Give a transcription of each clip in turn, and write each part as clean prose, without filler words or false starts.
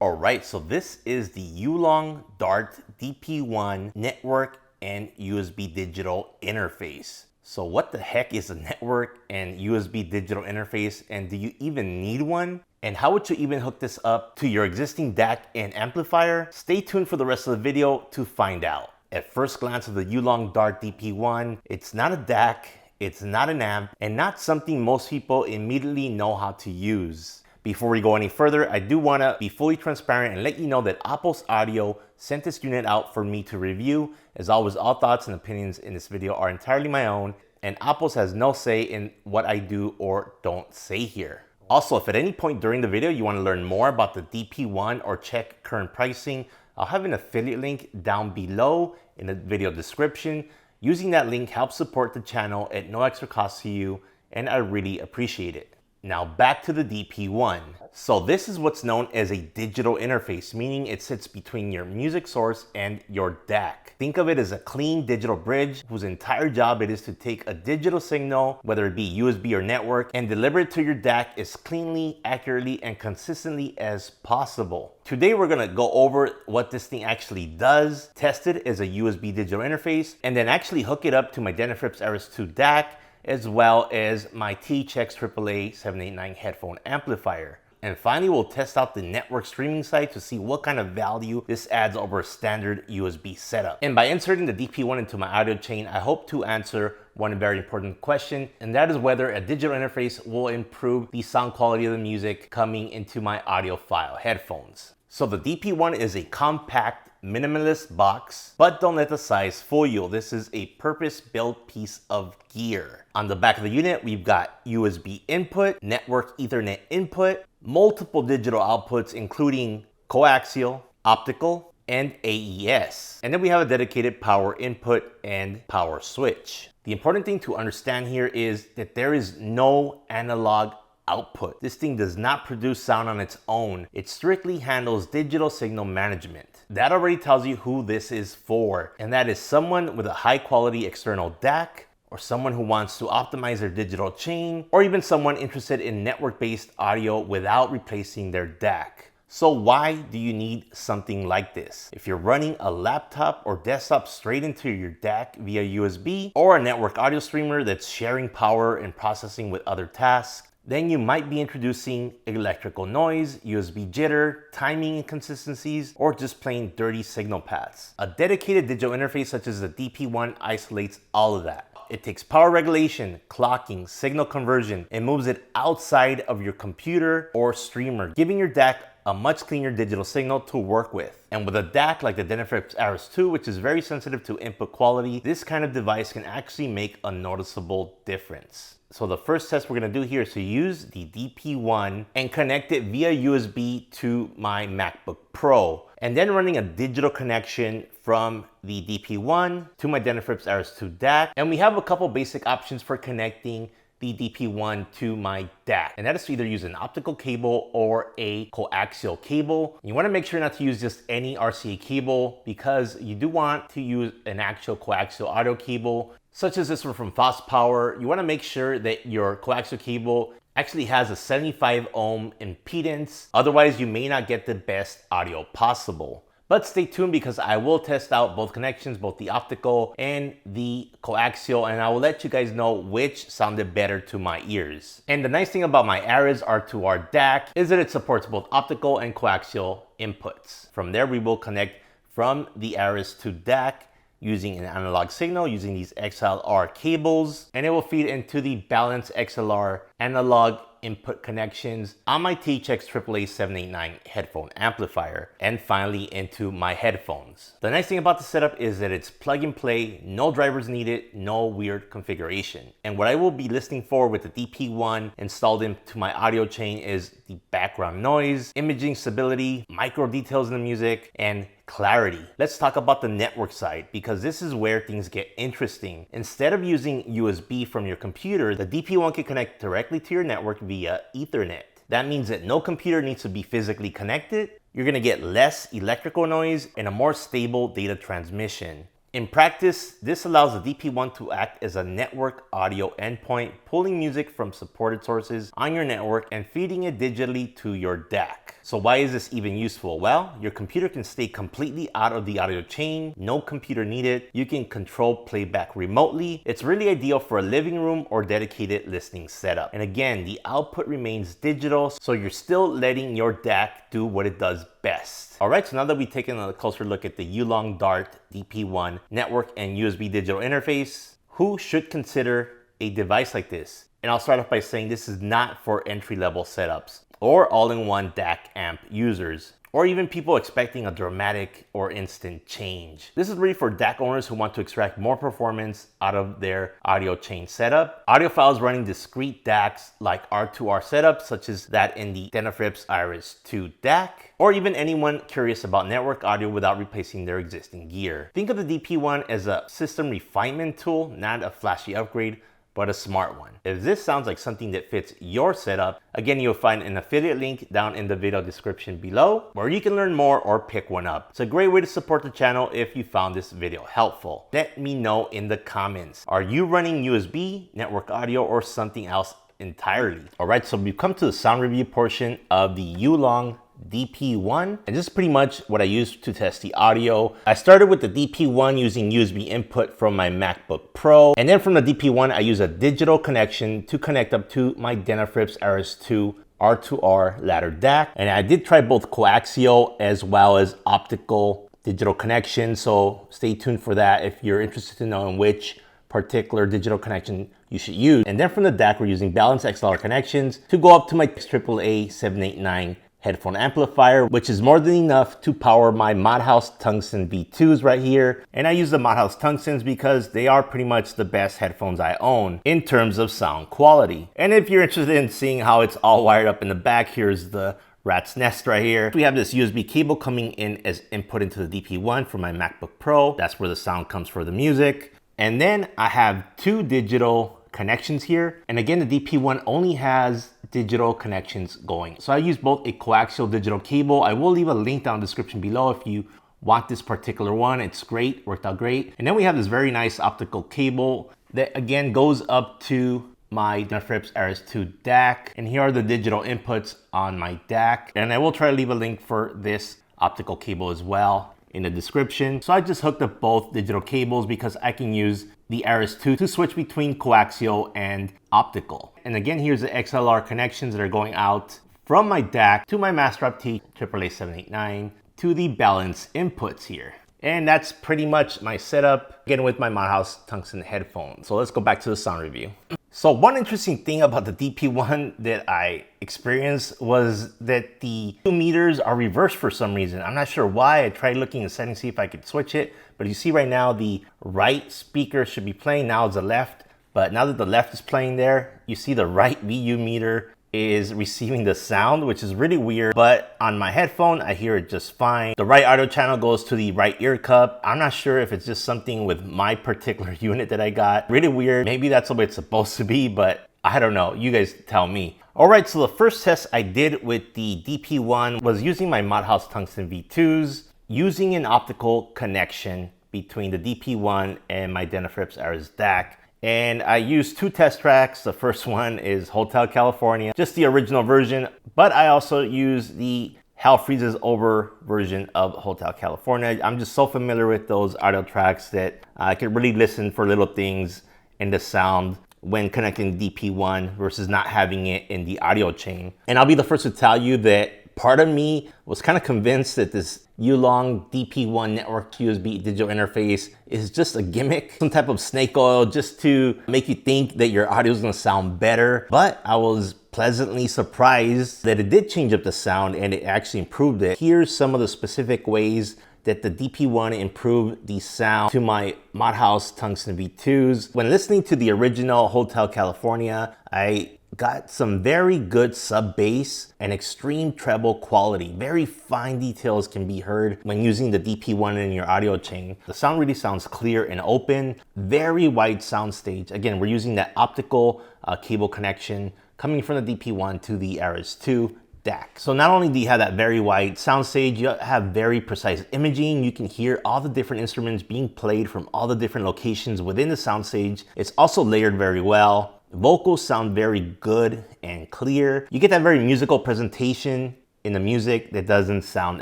Alright, so this is the YULONG DAART DP1 Network and USB digital interface. So what the heck is a network and USB digital interface, and do you even need one? And how would you even hook this up to your existing DAC and amplifier? Stay tuned for the rest of the video to find out. At first glance of the YULONG DAART DP1, it's not a DAC, it's not an amp, and not something most people immediately know how to use. Before we go any further, I do want to be fully transparent and let you know that Apple's Audio sent this unit out for me to review. As always, all thoughts and opinions in this video are entirely my own, and Apple's has no say in what I do or don't say here. Also, if at any point during the video you want to learn more about the DP1 or check current pricing, I'll have an affiliate link down below in the video description. Using that link helps support the channel at no extra cost to you, and I really appreciate it. Now back to the DP1. So this is what's known as a digital interface, meaning it sits between your music source and your DAC. Think of it as a clean digital bridge whose entire job it is to take a digital signal, whether it be USB or network, and deliver it to your DAC as cleanly, accurately, and consistently as possible. Today we're gonna go over what this thing actually does, test it as a USB digital interface, and then actually hook it up to my Denafrips RS2 DAC, as well as my THX AAA 789 headphone amplifier. And finally, we'll test out the network streaming side to see what kind of value this adds over a standard USB setup. And by inserting the DP1 into my audio chain, I hope to answer one very important question, and that is whether a digital interface will improve the sound quality of the music coming into my audiophile headphones. So the DP1 is a compact, minimalist box, but don't let the size fool you. This is a purpose-built piece of gear. On the back of the unit, we've got USB input, network Ethernet input, multiple digital outputs, including coaxial, optical, and AES. And then we have a dedicated power input and power switch. The important thing to understand here is that there is no analog output. This thing does not produce sound on its own. It strictly handles digital signal management. That already tells you who this is for, and that is someone with a high quality external DAC, or someone who wants to optimize their digital chain, or even someone interested in network-based audio without replacing their DAC. So why do you need something like this? If you're running a laptop or desktop straight into your DAC via USB, or a network audio streamer that's sharing power and processing with other tasks, then you might be introducing electrical noise, USB jitter, timing inconsistencies, or just plain dirty signal paths. A dedicated digital interface such as the DP1 isolates all of that. It takes power regulation, clocking, signal conversion, and moves it outside of your computer or streamer, giving your DAC a much cleaner digital signal to work with. And with a DAC like the Denafrips RS2, which is very sensitive to input quality, this kind of device can actually make a noticeable difference. So the first test we're gonna do here is to use the DP1 and connect it via USB to my MacBook Pro, and then running a digital connection from the DP1 to my Denafrips RS2 DAC. And we have a couple basic options for connecting the DP1 to my DAC, and that is to either use an optical cable or a coaxial cable. You want to make sure not to use just any RCA cable, because you do want to use an actual coaxial audio cable, such as this one from Fast Power. You want to make sure that your coaxial cable actually has a 75 ohm impedance, otherwise you may not get the best audio possible. But stay tuned, because I will test out both connections, both the optical and the coaxial, and I will let you guys know which sounded better to my ears. And the nice thing about my Ares R2R DAC is that it supports both optical and coaxial inputs. From there, we will connect from the Ares to DAC using an analog signal, using these XLR cables, and it will feed into the balanced XLR analog input connections on my THX AAA 789 headphone amplifier, and finally into my headphones. The nice thing about the setup is that it's plug and play, no drivers needed, no weird configuration. And what I will be listening for with the DP1 installed into my audio chain is the background noise, imaging stability, micro details in the music, and clarity. Let's talk about the network side, because this is where things get interesting. Instead of using USB from your computer, the DP1 can connect directly to your network via Ethernet. That means that no computer needs to be physically connected. You're gonna get less electrical noise and a more stable data transmission. In practice, this allows the DP1 to act as a network audio endpoint, pulling music from supported sources on your network and feeding it digitally to your DAC. So why is this even useful? Well, your computer can stay completely out of the audio chain, no computer needed. You can control playback remotely. It's really ideal for a living room or dedicated listening setup. And again, the output remains digital, so you're still letting your DAC do what it does best. All right, so now that we've taken a closer look at the YULONG DAART DP1 network and USB digital interface, who should consider a device like this? And I'll start off by saying this is not for entry-level setups or all-in-one DAC amp users, or even people expecting a dramatic or instant change. This is really for DAC owners who want to extract more performance out of their audio chain setup. Audiophiles running discrete DACs like R2R setups, such as that in the Denafrips Iris 2 DAC, or even anyone curious about network audio without replacing their existing gear. Think of the DP1 as a system refinement tool, not a flashy upgrade, but a smart one. If this sounds like something that fits your setup, again, you'll find an affiliate link down in the video description below where you can learn more or pick one up. It's a great way to support the channel if you found this video helpful. Let me know in the comments. Are you running USB, network audio, or something else entirely? All right, so we've come to the sound review portion of the YULONG DP1, and this is pretty much what I used to test the audio. I started with the DP1 using USB input from my MacBook Pro, and then from the DP1 I use a digital connection to connect up to my Denafrips Iris 2 R2R ladder DAC. And I did try both coaxial as well as optical digital connection, so stay tuned for that if you're interested to know in which particular digital connection you should use. And then from the DAC we're using balanced XLR connections to go up to my AAA 789 headphone amplifier, which is more than enough to power my Modhouse Tungsten V2s right here. And I use the Modhouse Tungstens because they are pretty much the best headphones I own in terms of sound quality. And if you're interested in seeing how it's all wired up in the back, here's the rat's nest right here. We have this USB cable coming in as input into the DP1 for my MacBook Pro. That's where the sound comes for the music. And then I have two digital connections here. And again, the DP1 only has digital connections going. So I use both a coaxial digital cable. I will leave a link down in the description below if you want this particular one. It's great, worked out great. And then we have this very nice optical cable that again goes up to my Denafrips Iris 2 DAC. And here are the digital inputs on my DAC. And I will try to leave a link for this optical cable as well in the description. So I just hooked up both digital cables because I can use the Iris 2 to switch between coaxial and optical. And again, here's the XLR connections that are going out from my DAC to my Master Opti AAA 789 to the balance inputs here. And that's pretty much my setup, again with my Modhouse Tungsten headphones. So let's go back to the sound review. So one interesting thing about the DP1 that I experienced was that the 2 meters are reversed for some reason. I'm not sure why. I tried looking in the settings to see if I could switch it. But you see right now the right speaker should be playing. Now it's the left. But now that the left is playing there, you see the right VU meter is receiving the sound, which is really weird. But on my headphone, I hear it just fine. The right audio channel goes to the right ear cup. I'm not sure if it's just something with my particular unit that I got. Really weird. Maybe that's the way it's supposed to be, but I don't know. You guys tell me. All right, so the first test I did with the DP1 was using my Modhouse Tungsten V2s, using an optical connection between the DP1 and my Denafrips Iris DAC. And I used 2 test tracks. The first one is Hotel California, just the original version, but I also use the Hell Freezes Over version of Hotel California. I'm just so familiar with those audio tracks that I could really listen for little things in the sound when connecting DP1 versus not having it in the audio chain. And I'll be the first to tell you that part of me was kind of convinced that this YULONG DP1 Network USB digital interface is just a gimmick, some type of snake oil just to make you think that your audio is gonna sound better. But I was pleasantly surprised that it did change up the sound and it actually improved it. Here's some of the specific ways that the DP1 improved the sound to my Modhouse Tungsten V2s. When listening to the original Hotel California, I got some very good sub bass and extreme treble quality. Very fine details can be heard when using the DP1 in your audio chain. The sound really sounds clear and open. Very wide soundstage. Again, we're using that optical cable connection coming from the DP1 to the Iris 2 DAC. So not only do you have that very wide soundstage, you have very precise imaging. You can hear all the different instruments being played from all the different locations within the soundstage. It's also layered very well. Vocals sound very good and clear. You get that very musical presentation in the music that doesn't sound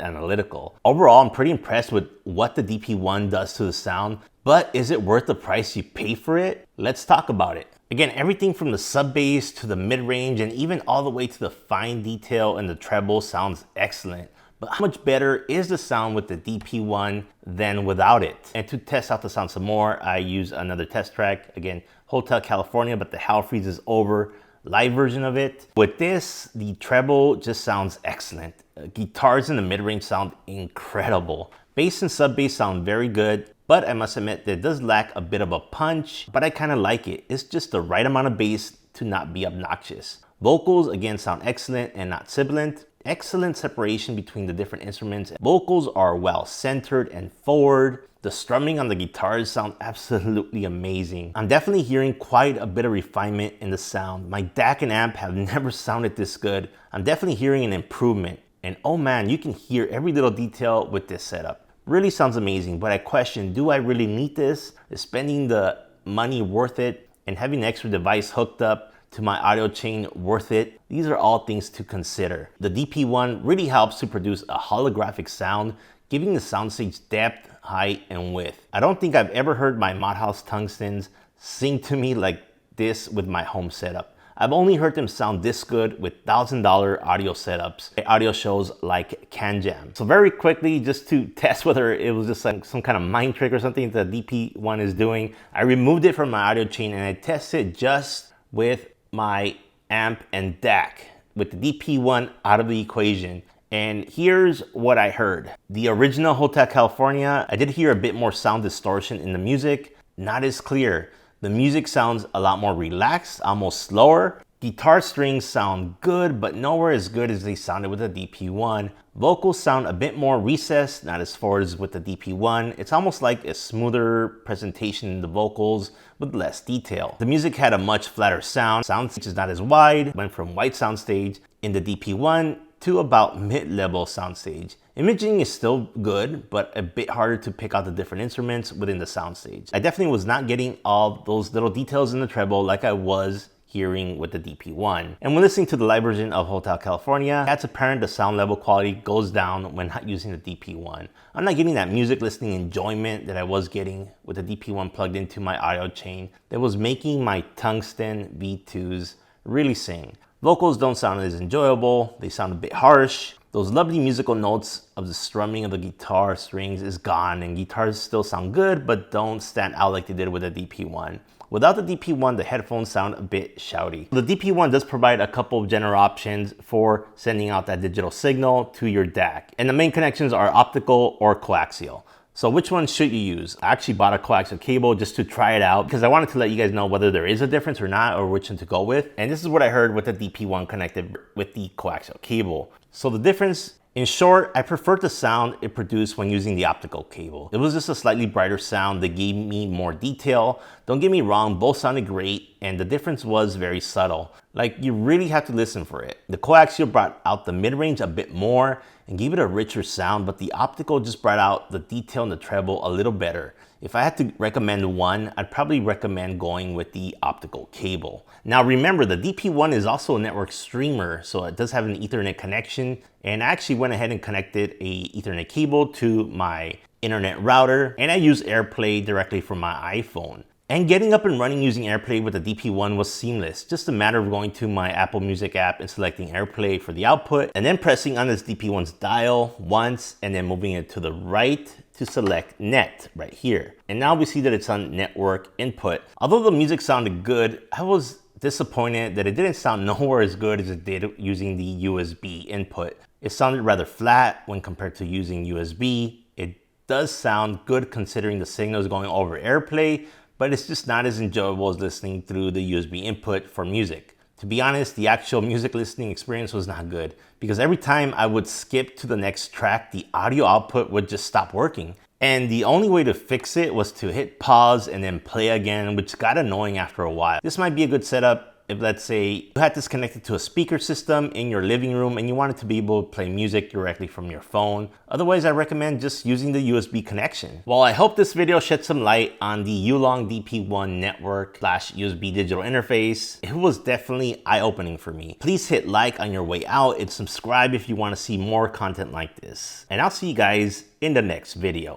analytical. Overall, I'm pretty impressed with what the DP1 does to the sound, but is it worth the price you pay for it? Let's talk about it. Again, everything from the sub bass to the mid-range and even all the way to the fine detail and the treble sounds excellent. But how much better is the sound with the DP1 than without it? And to test out the sound some more, I use another test track. Again, Hotel California, but the Hell Freeze is over. Live version of it. With this, the treble just sounds excellent. Guitars in the mid-range sound incredible. Bass and sub bass sound very good, but I must admit that it does lack a bit of a punch, but I kind of like it. It's just the right amount of bass to not be obnoxious. Vocals again sound excellent and not sibilant. Excellent separation between the different instruments. Vocals are well centered and forward. The strumming on the guitars sound absolutely amazing. I'm definitely hearing quite a bit of refinement in the sound. My DAC and amp have never sounded this good. I'm definitely hearing an improvement. And oh man, you can hear every little detail with this setup. Really sounds amazing, but I question, do I really need this? Is spending the money worth it? And having an extra device hooked up to my audio chain worth it? These are all things to consider. The DP1 really helps to produce a holographic sound, giving the soundstage depth, height, and width. I don't think I've ever heard my Modhouse Tungstens sing to me like this with my home setup. I've only heard them sound this good with $1,000 audio setups, audio shows like Can Jam. So very quickly, just to test whether it was just like some kind of mind trick or something that the DP1 is doing, I removed it from my audio chain and I tested just with my amp and DAC with the DP1 out of the equation. And here's what I heard. The original Hotel California, I did hear a bit more sound distortion in the music, not as clear. The music sounds a lot more relaxed, almost slower. Guitar strings sound good, but nowhere as good as they sounded with the DP1. Vocals sound a bit more recessed, not as forward as with the DP1. It's almost like a smoother presentation in the vocals with less detail. The music had a much flatter sound. Soundstage is not as wide, went from white soundstage in the DP1 to about mid-level soundstage. Imaging is still good, but a bit harder to pick out the different instruments within the soundstage. I definitely was not getting all those little details in the treble like I was hearing with the DP1. And when listening to the live version of Hotel California, it's apparent the sound level quality goes down when not using the DP1. I'm not getting that music listening enjoyment that I was getting with the DP1 plugged into my audio chain that was making my Tungsten V2s really sing. Vocals don't sound as enjoyable, they sound a bit harsh. Those lovely musical notes of the strumming of the guitar strings is gone, and guitars still sound good, but don't stand out like they did with the DP1. Without the DP1, the headphones sound a bit shouty. The DP1 does provide a couple of general options for sending out that digital signal to your DAC. And the main connections are optical or coaxial. So which one should you use? I actually bought a coaxial cable just to try it out because I wanted to let you guys know whether there is a difference or not, or which one to go with. And this is what I heard with the DP1 connected with the coaxial cable. So the difference, in short, I preferred the sound it produced when using the optical cable. It was just a slightly brighter sound that gave me more detail. Don't get me wrong, both sounded great, and the difference was very subtle. Like, you really have to listen for it. The coaxial brought out the mid-range a bit more and gave it a richer sound, but the optical just brought out the detail in the treble a little better. If I had to recommend one, I'd probably recommend going with the optical cable. Now remember, the DP1 is also a network streamer, so it does have an Ethernet connection, and I actually went ahead and connected a Ethernet cable to my internet router, and I use AirPlay directly from my iPhone. And getting up and running using AirPlay with the DP1 was seamless. Just a matter of going to my Apple Music app and selecting AirPlay for the output, and then pressing on this DP1's dial once, and then moving it to the right to select net right here. And now we see that it's on network input. Although the music sounded good, I was disappointed that it didn't sound nowhere as good as it did using the USB input. It sounded rather flat when compared to using USB. It does sound good considering the signal is going over AirPlay, but it's just not as enjoyable as listening through the USB input for music. To be honest, the actual music listening experience was not good because every time I would skip to the next track, the audio output would just stop working. And the only way to fix it was to hit pause and then play again, which got annoying after a while. This might be a good setup if let's say you had this connected to a speaker system in your living room and you wanted to be able to play music directly from your phone. Otherwise, I recommend just using the USB connection. Well, I hope this video shed some light on the YULONG DP1 Network / USB digital interface. It was definitely eye-opening for me. Please hit like on your way out and subscribe if you want to see more content like this. And I'll see you guys in the next video.